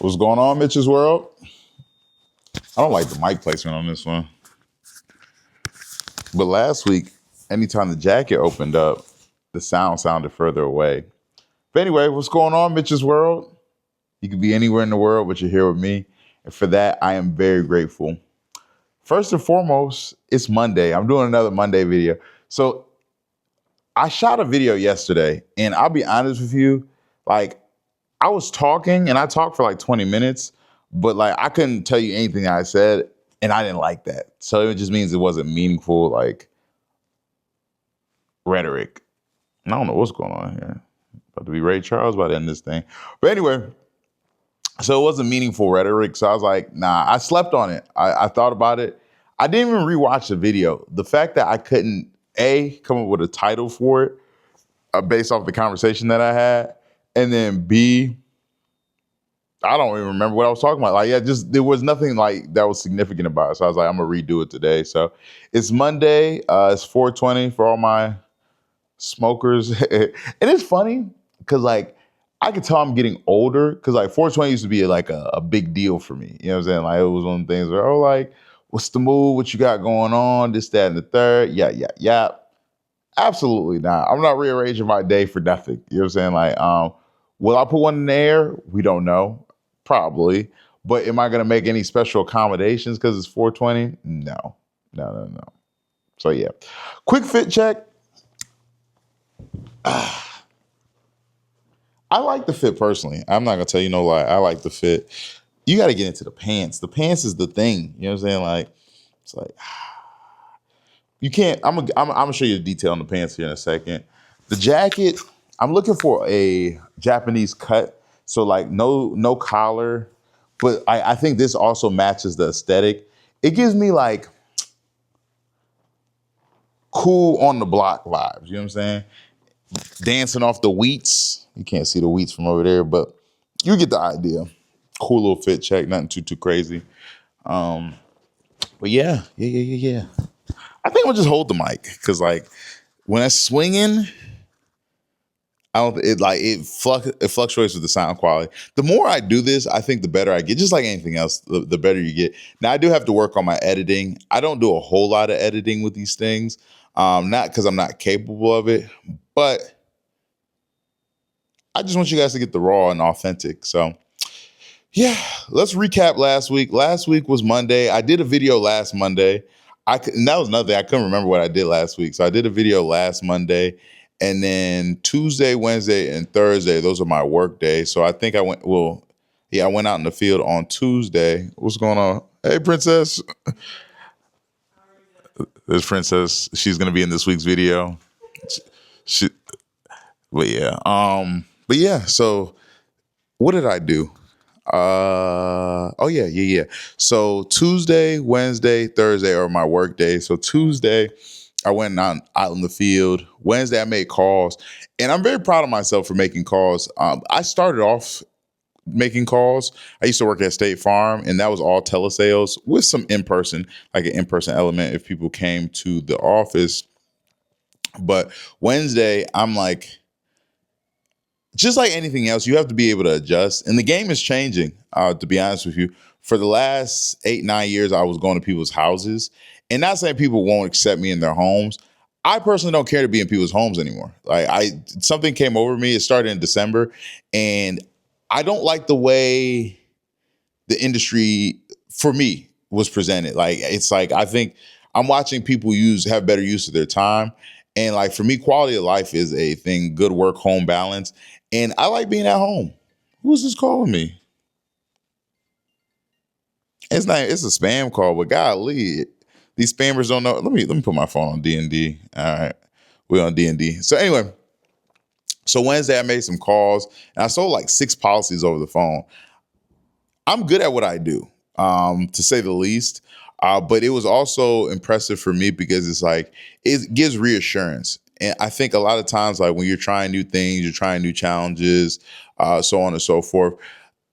What's going on, Mitch's World? I don't like the mic placement on this one. But last week, anytime the jacket opened up, the sound sounded further away. But anyway, what's going on, Mitch's World? You could be anywhere in the world, but you're here with me. And for that, I am very grateful. First and foremost, it's Monday. I'm doing another Monday video. So I shot a video yesterday, and I'll be honest with you, like, I was talking, and I talked for like 20 minutes, but like I couldn't tell you anything I said, and I didn't like that. So it just means it wasn't meaningful, like, rhetoric. I don't know what's going on here. About to be Ray Charles by the end of this thing. But anyway, so it wasn't meaningful rhetoric. So I was like, nah, I slept on it. I thought about it. I didn't even rewatch the video. The fact that I couldn't, A, come up with a title for it based off the conversation that I had, and then B, I don't even remember what I was talking about. Like, yeah, just there was nothing like that was significant about it. So I was like, I'm gonna redo it today. So it's Monday. It's 4:20 for all my smokers. And it's funny because like I could tell I'm getting older because like 420 used to be like a big deal for me. You know what I'm saying? Like it was one of the things where, oh, like, what's the move? What you got going on? This, that, and the third. Yeah. Absolutely not. I'm not rearranging my day for nothing. You know what I'm saying? Like, will I put one in the air? We don't know. Probably. But am I going to make any special accommodations because it's 420? No. So yeah. Quick fit check. I like the fit personally. I'm not going to tell you no lie. I like the fit. You got to get into the pants. The pants is the thing. You know what I'm saying? Like, it's like, you can't, I'm gonna show you the detail on the pants here in a second. The jacket, I'm looking for a Japanese cut. So like no collar, but I think this also matches the aesthetic. It gives me like cool on the block vibes. You know what I'm saying? Dancing off the wheats. You can't see the wheats from over there, but you get the idea. Cool little fit check, nothing too crazy. But yeah. I think I'll just hold the mic because like when I'm swinging, it fluctuates with the sound quality. The more I do this, I think the better I get. Just like anything else, the better you get. Now I do have to work on my editing. I don't do a whole lot of editing with these things, not because I'm not capable of it, but I just want you guys to get the raw and authentic. So yeah, let's recap last week. Last week was Monday. I did a video last Monday. And that was another thing. I couldn't remember what I did last week. So I did a video last Monday. And then Tuesday, Wednesday, and Thursday, those are my work days. So I think I went out in the field on Tuesday. What's going on? Hey, Princess. This Princess, she's going to be in this week's video. But yeah. So what did I do? Yeah. So Tuesday, Wednesday, Thursday are my work days. So Tuesday, I went out in the field. Wednesday, I made calls, and I'm very proud of myself for making calls. I started off making calls. I used to work at State Farm, and that was all telesales with some in-person, like an in-person element if people came to the office. But Wednesday, I'm like, just like anything else, you have to be able to adjust. And the game is changing, to be honest with you. For the last 8-9 years, I was going to people's houses. And not saying people won't accept me in their homes. I personally don't care to be in people's homes anymore. Like something came over me. It started in December. And I don't like the way the industry, for me, was presented. Like, it's like, I think I'm watching people have better use of their time. And like, for me, quality of life is a thing, good work-home balance. And I like being at home. Who's this calling me? It's a spam call, but golly, these spammers don't know. Let me put my phone on D&D. All right. We're on D&D. So anyway, so Wednesday I made some calls and I sold like 6 policies over the phone. I'm good at what I do, to say the least. But it was also impressive for me because it's like, it gives reassurance. And I think a lot of times, like when you're trying new things, you're trying new challenges, so on and so forth,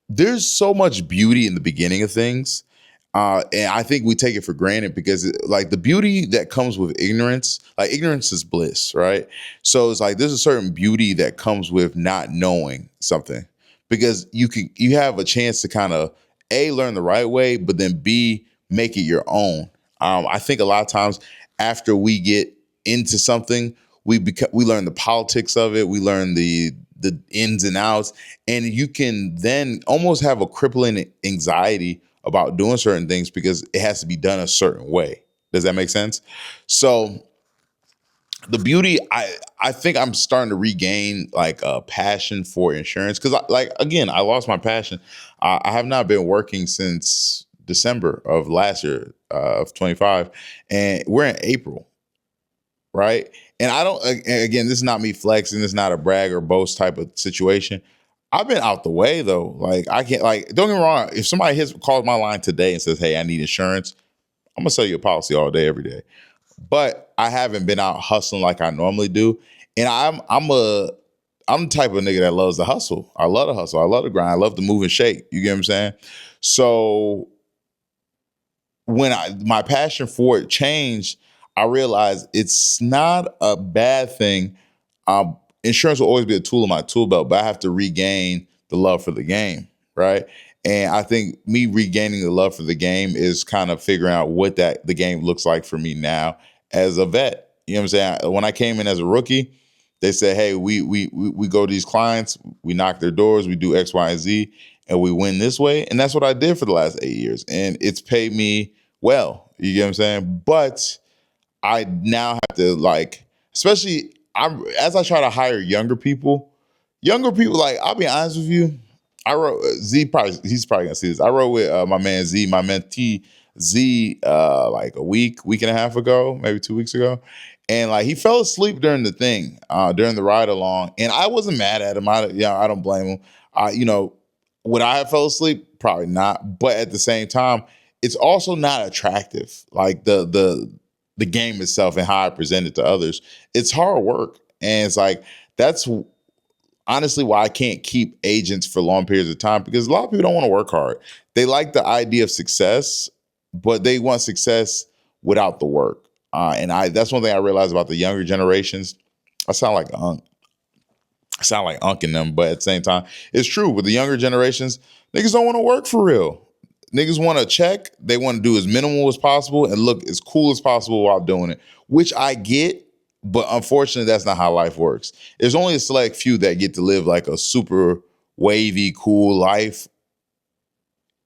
there's so much beauty in the beginning of things. And I think we take it for granted because like the beauty that comes with ignorance, like ignorance is bliss, right? So it's like there's a certain beauty that comes with not knowing something. because you have a chance to kind of A, learn the right way, but then B, make it your own. I think a lot of times after we get into something, we learn the politics of it, we learn the ins and outs, and you can then almost have a crippling anxiety about doing certain things because it has to be done a certain way. Does that make sense? So the beauty, I think I'm starting to regain like a passion for insurance because like again, I lost my passion. I have not been working since December of last year of 25, and we're in April, right? And I don't, again, this is not me flexing. This is not a brag or boast type of situation. I've been out the way though. Like I can't, like, don't get me wrong. If somebody calls my line today and says, "Hey, I need insurance," I'm gonna sell you a policy all day, every day. But I haven't been out hustling like I normally do. And I'm the type of nigga that loves the hustle. I love the hustle. I love the grind. I love to move and shake. You get what I'm saying? So when my passion for it changed, I realized it's not a bad thing. Insurance will always be a tool in my tool belt, but I have to regain the love for the game, right? And I think me regaining the love for the game is kind of figuring out what the game looks like for me now as a vet. You know what I'm saying? When I came in as a rookie, they said, "Hey, we go to these clients, we knock their doors, we do X, Y, and Z, and we win this way." And that's what I did for the last 8 years, and it's paid me well. You get what I'm saying? But I now have to, like, especially as I try to hire younger people, like, I'll be honest with you, I wrote he's probably gonna see this. I wrote with my man Z, my mentee Z, like a week and a half ago, maybe 2 weeks ago. And like he fell asleep during the thing, during the ride along. And I wasn't mad at him. I don't blame him. Would I have fell asleep? Probably not. But at the same time, it's also not attractive. Like the game itself and how I present it to others. It's hard work. And it's like that's honestly why I can't keep agents for long periods of time, because a lot of people don't want to work hard. They like the idea of success, but they want success without the work. And that's one thing I realized about the younger generations. I sound like Unc in them, but at the same time, it's true. With the younger generations, niggas don't want to work for real. Niggas want to check. They want to do as minimal as possible and look as cool as possible while doing it, which I get. But unfortunately, that's not how life works. There's only a select few that get to live like a super wavy, cool life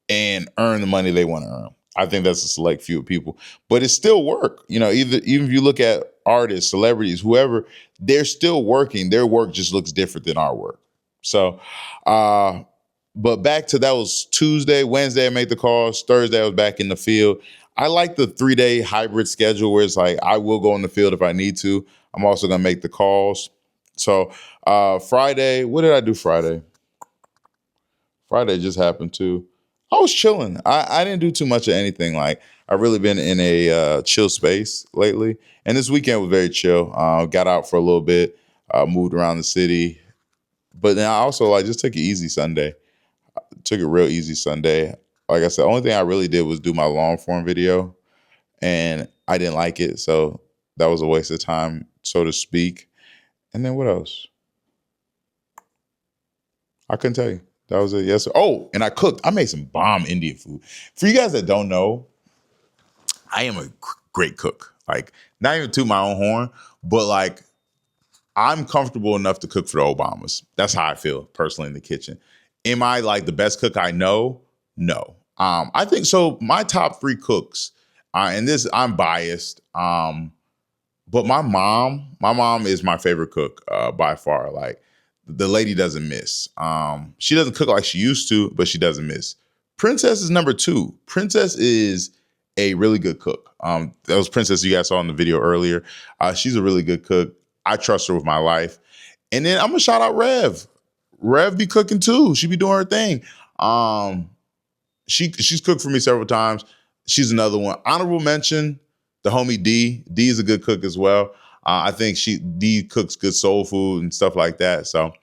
and earn the money they want to earn. I think that's a select few of people, but it's still work. You know, even if you look at artists, celebrities, whoever, they're still working. Their work just looks different than our work. So, but back to that was Tuesday, Wednesday, I made the calls. Thursday, I was back in the field. I like the 3-day hybrid schedule where it's like I will go in the field if I need to. I'm also gonna make the calls. So Friday, what did I do Friday? Friday just happened to. I was chilling. I didn't do too much of anything. Like I've really been in a chill space lately, and this weekend was very chill. Got out for a little bit, moved around the city, but then I also like just took it easy Sunday. Took it real easy Sunday. Like I said, the only thing I really did was do my long form video, and I didn't like it, so that was a waste of time, so to speak. And then what else? I couldn't tell you. That was it. Yes. Sir. Oh, and I cooked. I made some bomb Indian food. For you guys that don't know, I am a great cook. Like, not even to my own horn, but like, I'm comfortable enough to cook for the Obamas. That's how I feel personally in the kitchen. Am I like the best cook I know? No. I think so. My top 3 cooks, and this I'm biased. But my mom is my favorite cook by far. Like the lady doesn't miss. She doesn't cook like she used to, but she doesn't miss. Princess is number 2. Princess is a really good cook. That was Princess you guys saw in the video earlier. She's a really good cook. I trust her with my life. And then I'm gonna shout out Rev. Rev be cooking too. She be doing her thing. She's cooked for me several times. She's another one. Honorable mention, the homie D. D is a good cook as well. I think D cooks good soul food and stuff like that. So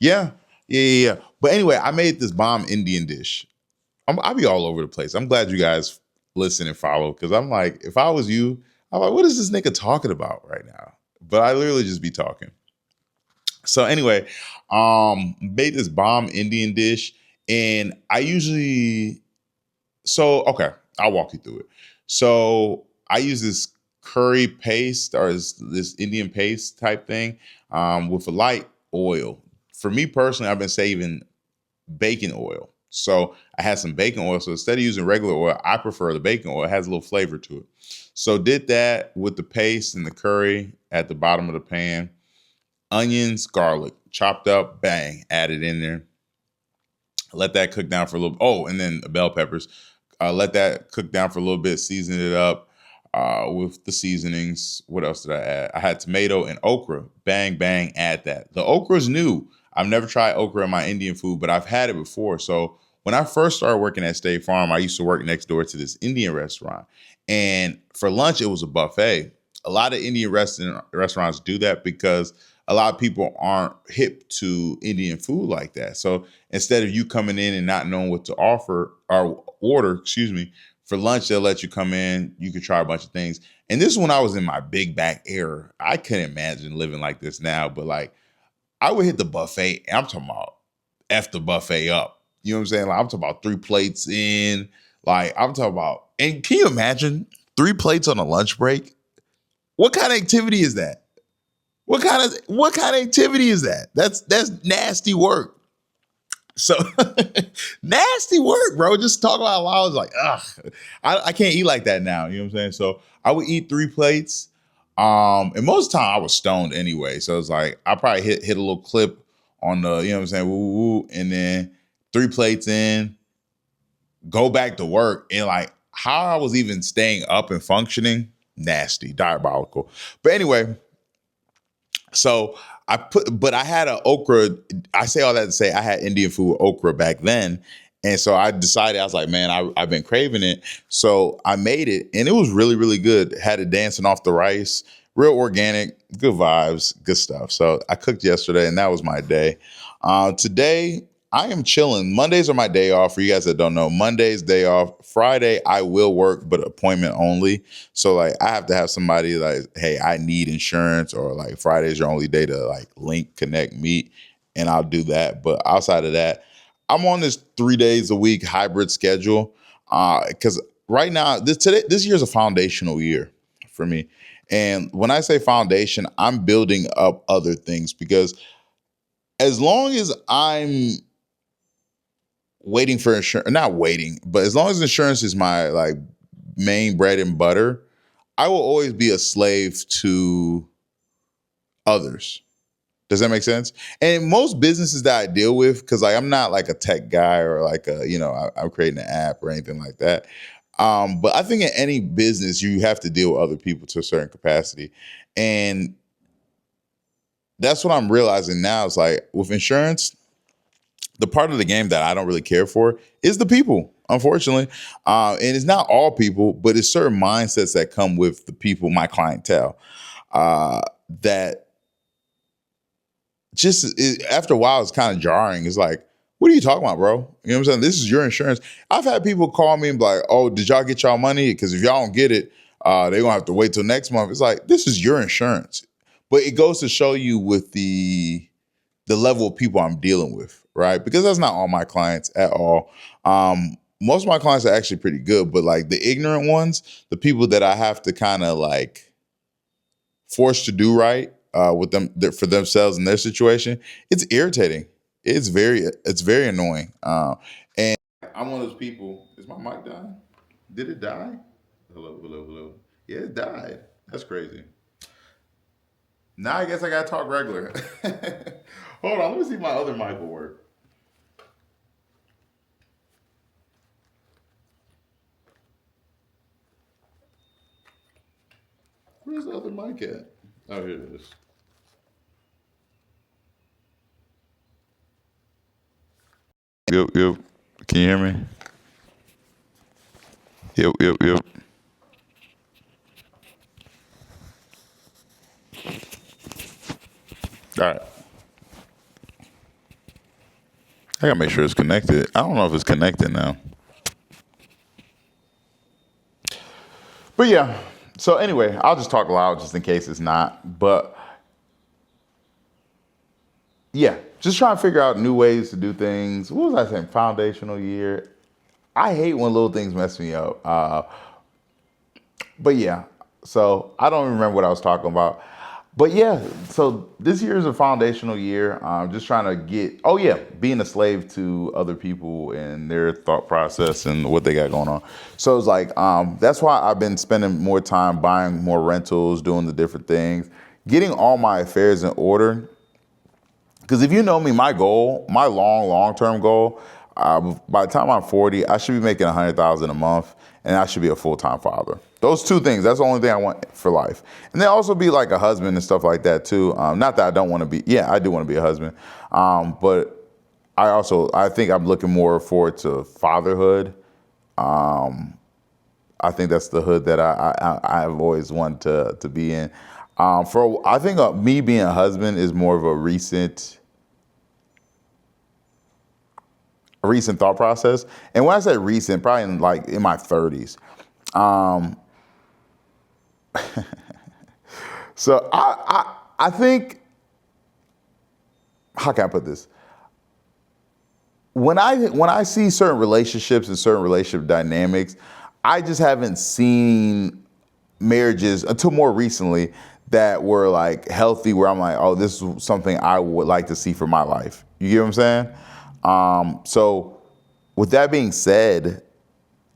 yeah. But anyway, I made this bomb Indian dish. I'll be all over the place. I'm glad you guys listen and follow, because I'm like, if I was you, I'm like, what is this nigga talking about right now? But I literally just be talking. So anyway, made this bomb Indian dish, and I usually okay, I'll walk you through it. So I use this curry paste or this Indian paste type thing with a light oil. For me personally, I've been saving bacon oil. So I had some bacon oil. So instead of using regular oil, I prefer the bacon oil. It has a little flavor to it. So did that with the paste and the curry at the bottom of the pan. Onions, garlic, chopped up, bang, added in there. Let that cook down for a little. Oh, and then bell peppers. Let that cook down for a little bit. Season it up with the seasonings. What else did I add? I had tomato and okra. Bang, bang. Add that. The okra is new. I've never tried okra in my Indian food, but I've had it before. So when I first started working at State Farm, I used to work next door to this Indian restaurant, and for lunch it was a buffet. A lot of Indian restaurants do that because a lot of people aren't hip to Indian food like that. So instead of you coming in and not knowing what to offer or order, excuse me, for lunch, they'll let you come in. You could try a bunch of things. And this is when I was in my big back era. I couldn't imagine living like this now, but like I would hit the buffet. And I'm talking about F the buffet up. You know what I'm saying? Like I'm talking about 3 plates in. Like I'm talking about, and can you imagine 3 plates on a lunch break? What kind of activity is that? What kind of activity is that? That's nasty work. So nasty work, bro. Just talk about loud. I was like, ugh, I can't eat like that now. You know what I'm saying? So I would eat 3 plates. And most of the time I was stoned anyway. So it's like I probably hit a little clip on the, you know what I'm saying, woo, woo, woo, and then 3 plates in, go back to work. And like how I was even staying up and functioning, nasty, diabolical. But anyway, so but I had a okra. I say all that to say I had Indian food with okra back then. And so I decided, I was like, man, I've been craving it. So I made it and it was really, really good. Had it dancing off the rice, real organic, good vibes, good stuff. So I cooked yesterday and that was my day. Today, I am chilling. Mondays are my day off. For you guys that don't know, Monday's day off. Friday, I will work, but appointment only. So like I have to have somebody like, hey, I need insurance, or like Friday's your only day to like link, connect, meet, and I'll do that. But outside of that, I'm on this 3 days a week hybrid schedule. Because right now, this year's a foundational year for me. And when I say foundation, I'm building up other things because as long as I'm waiting for insurance, not waiting, but as long as insurance is my like main bread and butter, I will always be a slave to others. Does that make sense? And most businesses that I deal with, because like I'm not like a tech guy or like a, I'm creating an app or anything like that. But I think in any business, you have to deal with other people to a certain capacity. And that's what I'm realizing now. Is like with insurance, the part of the game that I don't really care for is the people, unfortunately. And it's not all people, but it's certain mindsets that come with the people, my clientele, that after a while, it's kind of jarring. It's like, what are you talking about, bro? You know what I'm saying? This is your insurance. I've had people call me and be like, oh, did y'all get y'all money? Because if y'all don't get it, they're going to have to wait till next month. It's like, this is your insurance. But it goes to show you with the level of people I'm dealing with, right? Because that's not all my clients at all. Most of my clients are actually pretty good, but like the ignorant ones, the people that I have to kind of like force to do right with them for themselves and their situation, it's irritating. It's very annoying. And I'm one of those people. Is my mic dying? Did it die? Hello, hello, hello. Yeah, it died. That's crazy. Now I guess I gotta talk regular. Hold on, let me see if my other mic will work. Where's the other mic at? Oh, here it is. Yep, yep. Can you hear me? Yep, yep, yep. All right. I gotta make sure it's connected. I don't know if it's connected now. But yeah. So anyway, I'll just talk loud just in case it's not. But yeah, just trying to figure out new ways to do things. What was I saying? Foundational year. I hate when little things mess me up. But yeah, so I don't even remember what I was talking about. But yeah, so this year is a foundational year. Just trying to oh yeah, being a slave to other people and their thought process and what they got going on. So it's like, that's why I've been spending more time buying more rentals, doing the different things, getting all my affairs in order. Because if you know me, my goal, my long-term goal, by the time I'm 40, I should be making $100,000 a month, and I should be a full-time father. Those two things, that's the only thing I want for life. And then also be like a husband and stuff like that too. Not that I don't want to be, yeah, I do want to be a husband. But I think I'm looking more forward to fatherhood. I think that's the hood that I've always wanted to be in. I think me being a husband is more of a recent thought process. And when I say recent, probably in my 30s. So I think, how can I put this? When I see certain relationships and certain relationship dynamics, I just haven't seen marriages until more recently that were like healthy, where I'm like, oh, this is something I would like to see for my life. You get what I'm saying? So with that being said,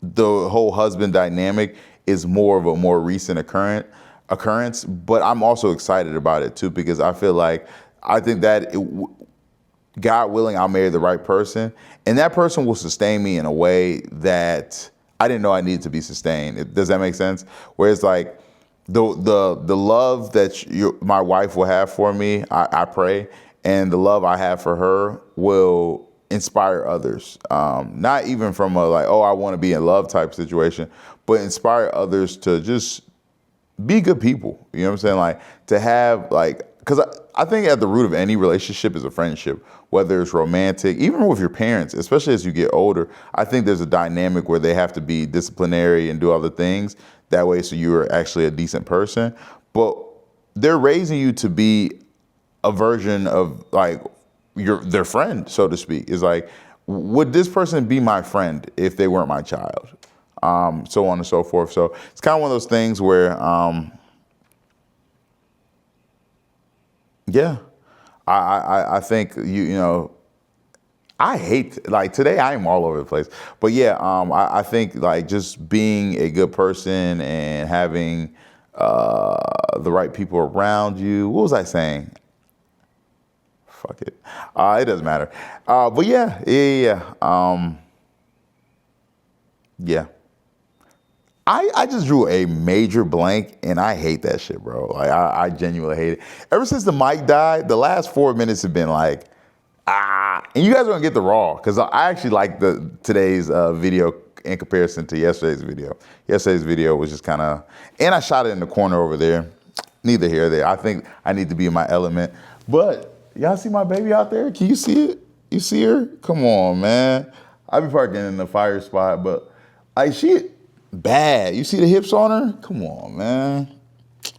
the whole husband dynamic is more of a more recent occurrence, but I'm also excited about it too, because I think that God willing, I'll marry the right person, and that person will sustain me in a way that I didn't know I needed to be sustained. Does that make sense? Whereas like the love that my wife will have for me, I pray, and the love I have for her will inspire others. Not even from a like, oh, I want to be in love type situation, but inspire others to just be good people. You know what I'm saying? Like to have because I think at the root of any relationship is a friendship, whether it's romantic, even with your parents, especially as you get older. I think there's a dynamic where they have to be disciplinary and do other things that way, so you're actually a decent person. But they're raising you to be a version of like their friend, so to speak. Is like, would this person be my friend if they weren't my child? So on and so forth. So it's kind of one of those things where, yeah, I think you know, I hate like today I am all over the place, but yeah, I think like just being a good person and having the right people around you. What was I saying? Fuck it. It doesn't matter. But yeah. Yeah. I just drew a major blank, and I hate that shit, bro. Like I genuinely hate it. Ever since the mic died, the last 4 minutes have been like, and you guys are gonna get the raw, because I actually like today's video in comparison to yesterday's video. Yesterday's video was just kind of, and I shot it in the corner over there. Neither here or there. I think I need to be in my element. But y'all see my baby out there? Can you see it? You see her? Come on, man. I be parking in the fire spot, but like she bad. You see the hips on her? Come on, man.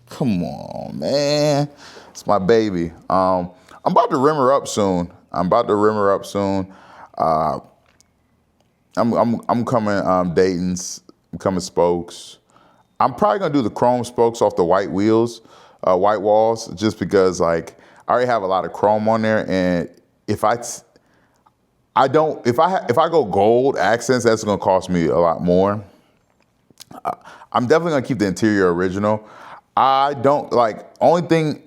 Come on, man. It's my baby. I'm about to rim her up soon. I'm coming Dayton's. I'm coming spokes. I'm probably gonna do the chrome spokes off the white wheels, white walls, just because like I already have a lot of chrome on there, and if I go gold accents, that's gonna cost me a lot more. I'm definitely gonna keep the interior original. I don't like, only thing,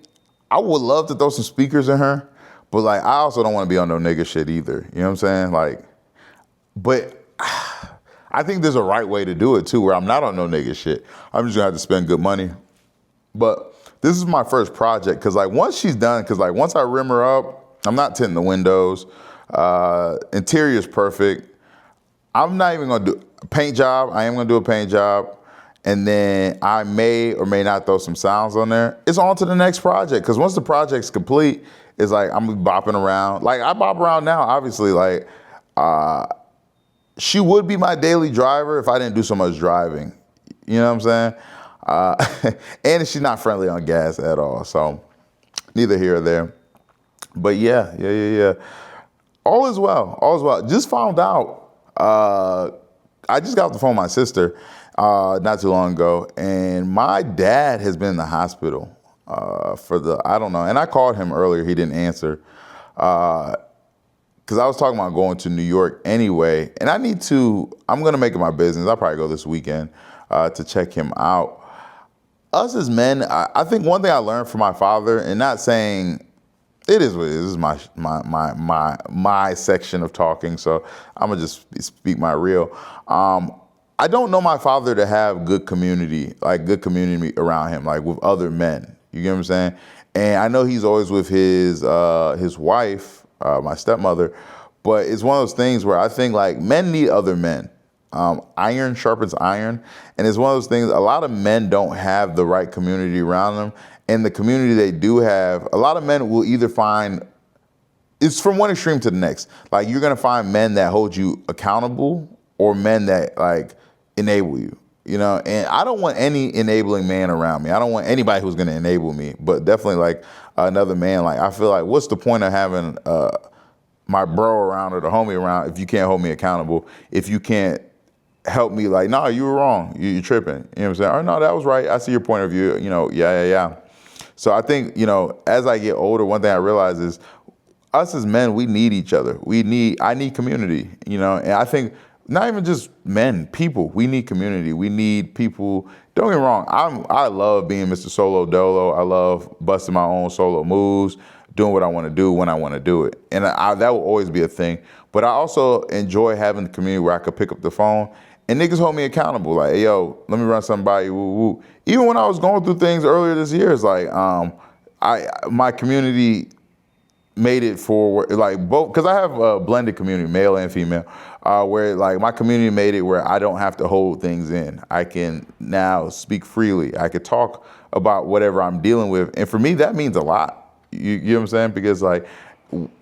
I would love to throw some speakers in her, but like I also don't want to be on no nigga shit either. You know what I'm saying? Like, but I think there's a right way to do it too, where I'm not on no nigga shit. I'm just gonna have to spend good money. But this is my first project, because like once she's done, because like once I rim her up, I'm not tinting the windows. Interior is perfect. I'm not even gonna do a paint job. I am gonna do a paint job, and then I may or may not throw some sounds on there. It's on to the next project, because once the project's complete, it's like I'm bopping around. Like I bop around now, obviously. Like she would be my daily driver if I didn't do so much driving. You know what I'm saying? And she's not friendly on gas at all. So neither here or there. But yeah. All is well. All is well. Just found out. I just got off the phone with my sister not too long ago, and my dad has been in the hospital I don't know. And I called him earlier. He didn't answer because I was talking about going to New York anyway, and I'm going to make it my business. I'll probably go this weekend to check him out. Us as men, I think one thing I learned from my father, and not saying it is what it is. This is my section of talking, so I'm gonna just speak my real. I don't know my father to have good community around him, like with other men. You get what I'm saying? And I know he's always with his wife, my stepmother, but it's one of those things where I think like men need other men. Iron sharpens iron, and it's one of those things. A lot of men don't have the right community around them. And the community they do have, a lot of men will either find, it's from one extreme to the next. Like you're gonna find men that hold you accountable or men that like enable you, you know? And I don't want any enabling man around me. I don't want anybody who's gonna enable me, but definitely like another man. Like I feel like what's the point of having my bro around or the homie around if you can't hold me accountable, if you can't help me like, no, you were wrong, you're tripping. You know what I'm saying? Or no, that was right. I see your point of view, you know, yeah. So I think, you know, as I get older, one thing I realize is us as men, we need each other. I need community, you know, and I think not even just men, people, we need community. We need people. Don't get me wrong. I love being Mr. Solo Dolo. I love busting my own solo moves, doing what I want to do when I want to do it. And that will always be a thing. But I also enjoy having the community where I could pick up the phone and niggas hold me accountable. Like, hey, yo, let me run something by you. Woo, woo. Even when I was going through things earlier this year, it's like my community made it for like both, because I have a blended community, male and female, where like my community made it where I don't have to hold things in. I can now speak freely. I could talk about whatever I'm dealing with, and for me that means a lot. You know what I'm saying? Because like,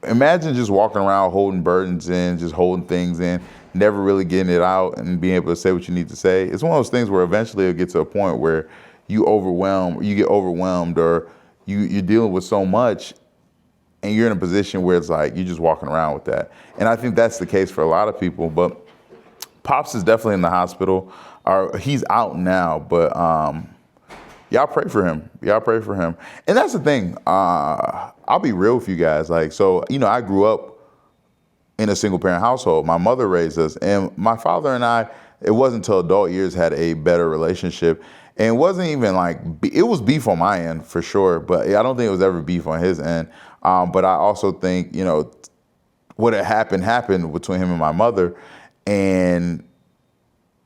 imagine just walking around holding burdens in, just holding things in, never really getting it out and being able to say what you need to say. It's one of those things where eventually it'll get to a point where you get overwhelmed, or you're dealing with so much and you're in a position where it's like you're just walking around with that. And I think that's the case for a lot of people. But Pops is definitely in the hospital. He's out now, but y'all pray for him. Y'all pray for him. And that's the thing. I'll be real with you guys. Like, so, you know, I grew up in a single parent household. My mother raised us, and my father and I, it wasn't until adult years had a better relationship. And it wasn't even like, it was beef on my end for sure, but I don't think it was ever beef on his end. But I also think, you know, what had happened between him and my mother, and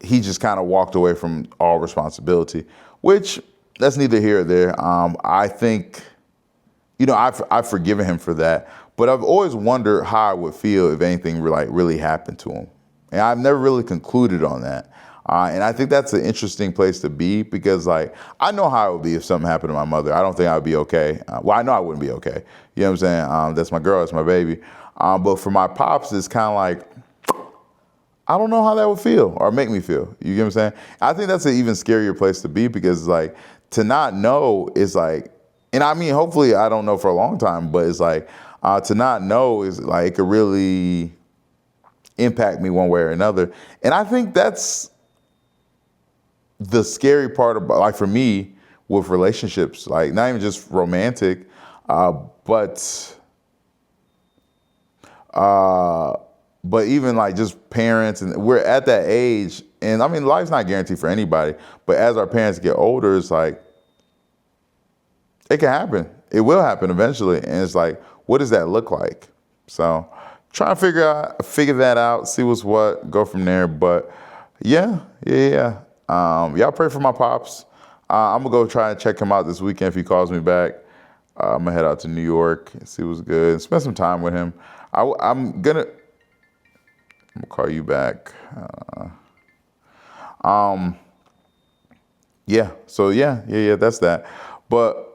he just kind of walked away from all responsibility, which that's neither here or there. I think, you know, I've forgiven him for that, but I've always wondered how I would feel if anything really happened to him. And I've never really concluded on that. And I think that's an interesting place to be, because like, I know how it would be if something happened to my mother. I don't think I would be okay. Well, I know I wouldn't be okay. You know what I'm saying? That's my girl, that's my baby. But for my pops, it's kind of like, I don't know how that would feel or make me feel. You get what I'm saying? I think that's an even scarier place to be, because it's like, to not know is like, and I mean, hopefully I don't know for a long time, but it's like, to not know is like, it could really impact me one way or another. And I think that's the scary part about, like, for me with relationships, like not even just romantic, but even like just parents, and we're at that age, and I mean, life's not guaranteed for anybody, but as our parents get older, it's like, it can happen. It will happen eventually. And it's like, what does that look like? So try and figure that out, see what's what, go from there. But yeah. Y'all pray for my pops. I'm gonna go try and check him out this weekend if he calls me back. I'm gonna head out to New York and see what's good and spend some time with him. I'm gonna call you back. Yeah. So yeah, that's that. But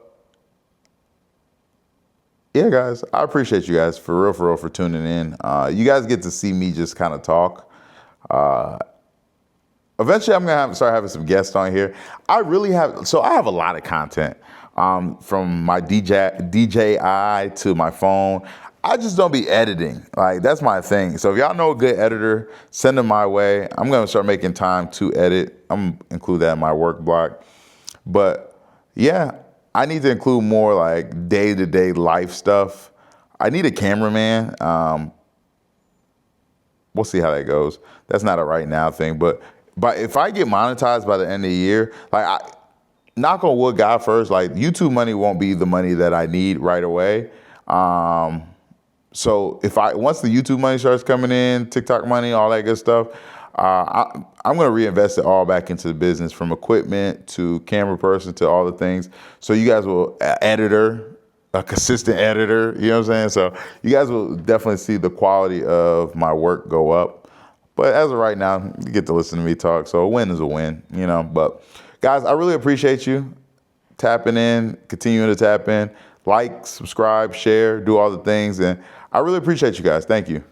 yeah, guys, I appreciate you guys for real for tuning in. You guys get to see me just kind of talk. Eventually, I'm gonna start having some guests on here. I have a lot of content. from my DJI to my phone. I just don't be editing. Like, that's my thing. So if y'all know a good editor, send them my way. I'm going to start making time to edit. I'm going to include that in my work block. But yeah, I need to include more like day-to-day life stuff. I need a cameraman. We'll see how that goes. That's not a right now thing. But if I get monetized by the end of the year, like, knock on wood, God first, like, YouTube money won't be the money that I need right away. So once the YouTube money starts coming in, TikTok money, all that good stuff, I'm going to reinvest it all back into the business, from equipment to camera person to all the things. So you guys will, a consistent editor, you know what I'm saying? So you guys will definitely see the quality of my work go up. But as of right now, you get to listen to me talk. So a win is a win, you know. But guys, I really appreciate you tapping in, continuing to tap in, like, subscribe, share, do all the things. And I really appreciate you guys. Thank you.